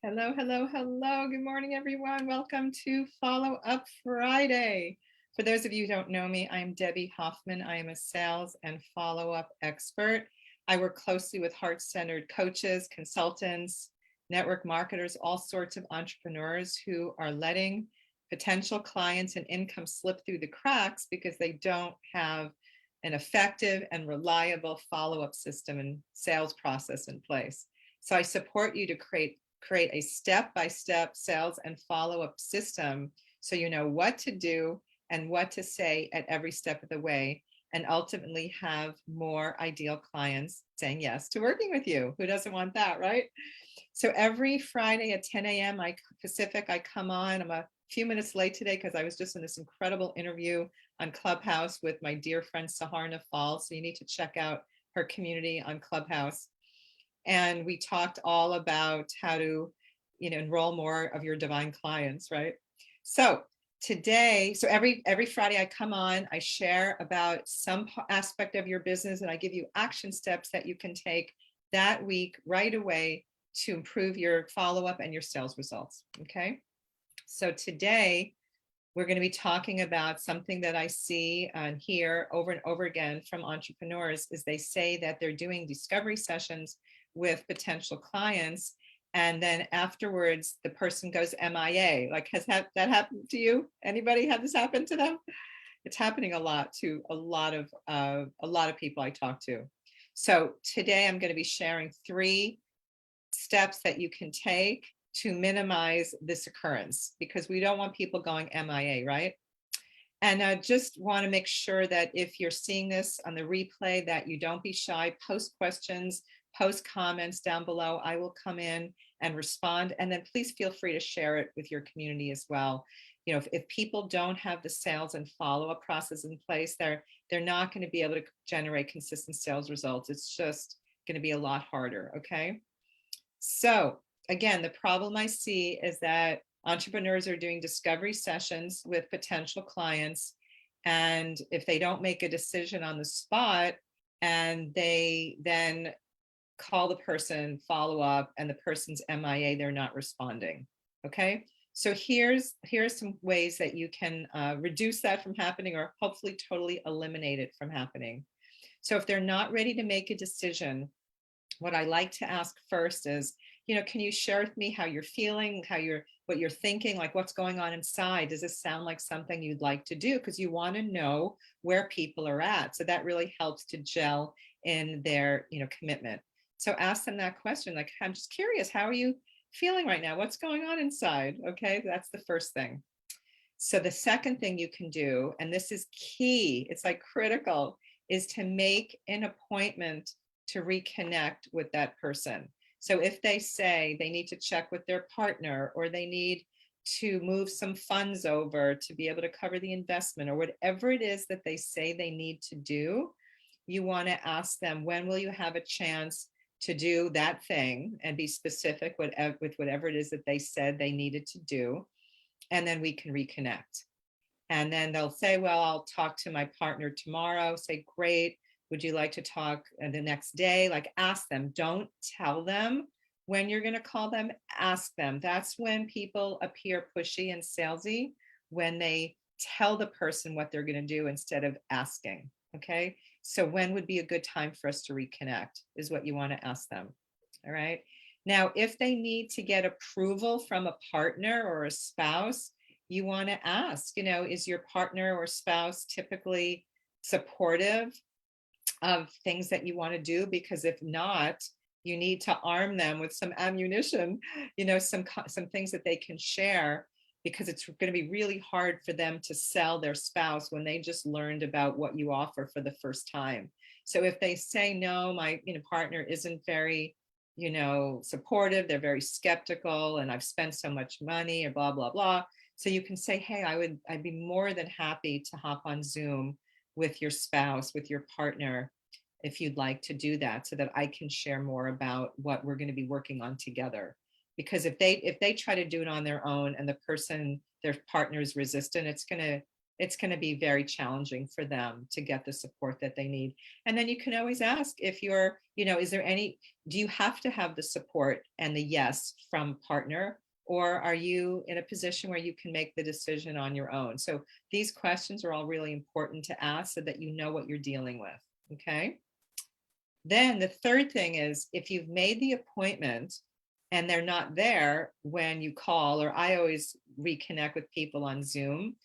Hello, hello, hello. Good morning, everyone. Welcome to Follow Up Friday. For those of you who don't know me, I'm Debbie Hoffman. I am a sales and follow-up expert. I work closely with heart-centered coaches, consultants, network marketers, all sorts of entrepreneurs who are letting potential clients and income slip through the cracks because they don't have an effective and reliable follow-up system and sales process in place. So I support you to create a step-by-step sales and follow-up system so you know what to do and what to say at every step of the way, and ultimately have more ideal clients saying yes to working with you. Who doesn't want that, right? So every Friday at 10 a.m. Pacific, I come on. I'm a few minutes late today because I was just in this incredible interview on Clubhouse with my dear friend Saharna Fall. So you need to check out her community on Clubhouse. And we talked all about how to, enroll more of your divine clients, right? So today, every Friday I come on, I share about some aspect of your business, and I give you action steps that you can take that week right away to improve your follow-up and your sales results. Okay. So today we're going to be talking about something that I see and hear over and over again from entrepreneurs is they say that they're doing discovery sessions with potential clients, and then afterwards the person goes MIA. Like, has that happened to you? Anybody had this happen to them? It's happening a lot to a lot of people I talk to. So today I'm going to be sharing 3 steps that you can take to minimize this occurrence, because we don't want people going MIA, right? And I just want to make sure that if you're seeing this on the replay, that you don't be shy, post questions, post comments down below. I will come in and respond. And then please feel free to share it with your community as well. You know, if people don't have the sales and follow-up process in place, they're not going to be able to generate consistent sales results. It's just going to be a lot harder, okay? So again, the problem I see is that entrepreneurs are doing discovery sessions with potential clients, and if they don't make a decision on the spot and they then call the person, follow up, and the person's MIA, they're not responding. Okay, so here's some ways that you can reduce that from happening, or hopefully totally eliminate it from happening. So if they're not ready to make a decision, what I like to ask first is, can you share with me how you're feeling, what you're thinking, like what's going on inside? Does this sound like something you'd like to do? Because you want to know where people are at. So that really helps to gel in their, commitment. So ask them that question, like, I'm just curious, how are you feeling right now? What's going on inside? Okay, that's the first thing. So the second thing you can do, and this is key, it's like critical, is to make an appointment to reconnect with that person. So if they say they need to check with their partner, or they need to move some funds over to be able to cover the investment, or whatever it is that they say they need to do, you want to ask them, when will you have a chance to do that thing, and be specific with whatever it is that they said they needed to do, and then we can reconnect. And then they'll say, well, I'll talk to my partner tomorrow. Say, great. Would you like to talk the next day? Like, ask them. Don't tell them when you're going to call them. Ask them. That's when people appear pushy and salesy, when they tell the person what they're going to do instead of asking. Okay. So when would be a good time for us to reconnect is what you want to ask them. All right. Now, if they need to get approval from a partner or a spouse, you want to ask, is your partner or spouse typically supportive of things that you want to do? Because if not, you need to arm them with some ammunition, some things that they can share, because it's going to be really hard for them to sell their spouse when they just learned about what you offer for the first time. So if they say, no, my partner isn't very supportive, they're very skeptical, and I've spent so much money, or blah blah blah. So you can say, hey, I'd be more than happy to hop on Zoom with your spouse, with your partner, if you'd like to do that, so that I can share more about what we're going to be working on together. Because if they try to do it on their own and their partner is resistant, it's going to it's going to be very challenging for them to get the support that they need. And then you can always ask if you're, is there do you have to have the support and the yes from partner, or are you in a position where you can make the decision on your own? So these questions are all really important to ask so that you know what you're dealing with. Okay. Then the third thing is, if you've made the appointment and they're not there when you call, or I always reconnect with people on Zoom.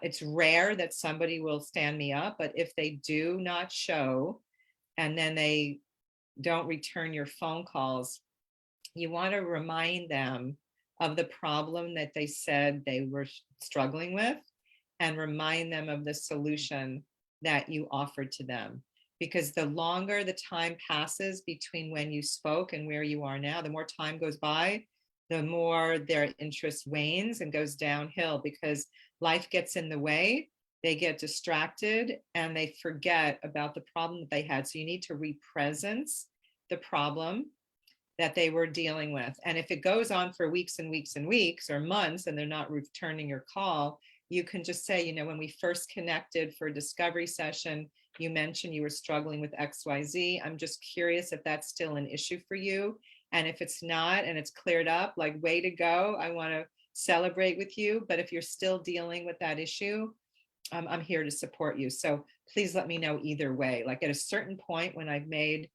It's rare that somebody will stand me up, but if they do not show and then they don't return your phone calls, you want to remind them of the problem that they said they were struggling with, and remind them of the solution that you offered to them. Because the longer the time passes between when you spoke and where you are now, the more time goes by, the more their interest wanes and goes downhill, because life gets in the way, they get distracted, and they forget about the problem that they had. So you need to represence the problem that they were dealing with. And if it goes on for weeks and weeks and weeks or months and they're not returning your call, you can just say, when we first connected for a discovery session, you mentioned you were struggling with XYZ. I'm just curious if that's still an issue for you. And if it's not, and it's cleared up, like, way to go. I want to celebrate with you. But if you're still dealing with that issue, I'm here to support you. So please let me know either way. Like, at a certain point when I've made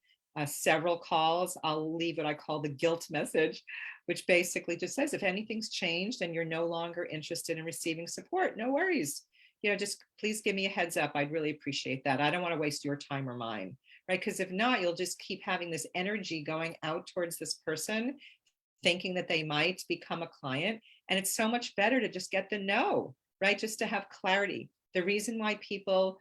several calls, I'll leave what I call the guilt message, which basically just says, if anything's changed and you're no longer interested in receiving support, no worries. Just please give me a heads up. I'd really appreciate that. I don't want to waste your time or mine, right? Because if not, you'll just keep having this energy going out towards this person, thinking that they might become a client. And it's so much better to just get the no, right? Just to have clarity. The reason why people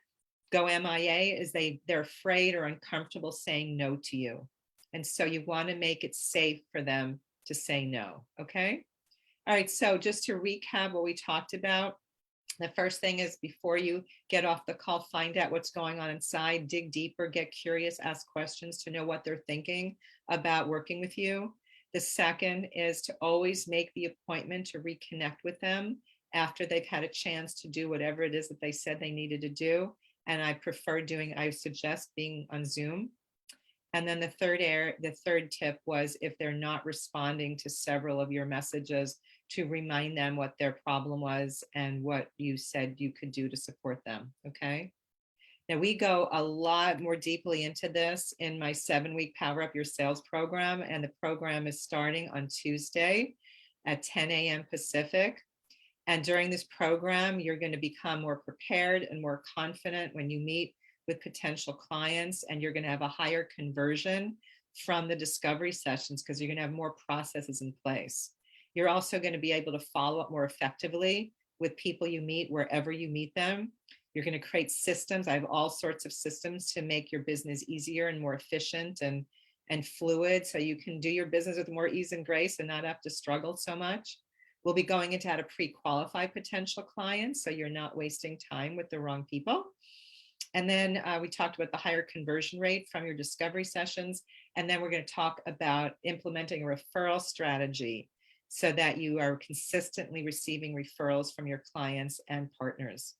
go MIA is they're afraid or uncomfortable saying no to you. And so you want to make it safe for them to say no. Okay. All right. So just to recap what we talked about, the first thing is, before you get off the call, find out what's going on inside, dig deeper, get curious, ask questions to know what they're thinking about working with you. The second is to always make the appointment to reconnect with them after they've had a chance to do whatever it is that they said they needed to do. And I suggest being on Zoom. And then the third tip was, if they're not responding to several of your messages, to remind them what their problem was and what you said you could do to support them. Okay. Now, we go a lot more deeply into this in my 7-week Power Up Your Sales program. And the program is starting on Tuesday at 10 a.m. Pacific. And during this program, you're going to become more prepared and more confident when you meet with potential clients, and you're going to have a higher conversion from the discovery sessions because you're going to have more processes in place. You're also going to be able to follow up more effectively with people you meet wherever you meet them. You're going to create systems. I have all sorts of systems to make your business easier and more efficient and fluid, so you can do your business with more ease and grace and not have to struggle so much. We'll be going into how to pre-qualify potential clients so you're not wasting time with the wrong people. And then we talked about the higher conversion rate from your discovery sessions. And then we're going to talk about implementing a referral strategy so that you are consistently receiving referrals from your clients and partners.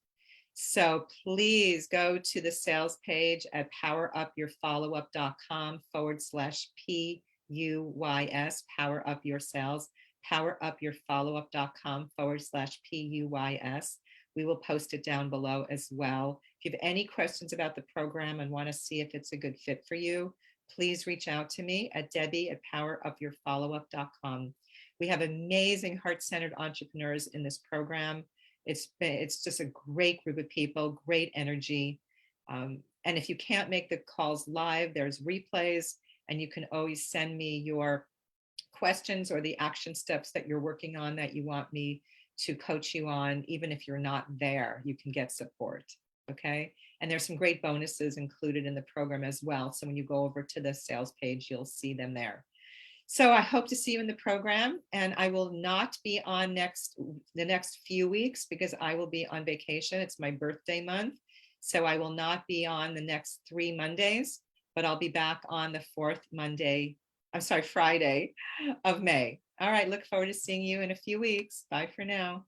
So please go to the sales page at powerupyourfollowup.com/PUYS, Power Up Your Sales, powerupyourfollowup.com/PUYS. We will post it down below as well. If you have any questions about the program and want to see if it's a good fit for you, please reach out to me at Debbie@powerupyourfollowup.com. We have amazing heart-centered entrepreneurs in this program. It's just a great group of people, great energy. And if you can't make the calls live, there's replays, and you can always send me your questions or the action steps that you're working on that you want me to coach you on. Even if you're not there, you can get support. Okay. And there's some great bonuses included in the program as well. So when you go over to the sales page, you'll see them there. So I hope to see you in the program, and I will not be on the next few weeks because I will be on vacation. It's my birthday month. So I will not be on the next 3 Mondays, but I'll be back on the Friday of May. All right. Look forward to seeing you in a few weeks. Bye for now.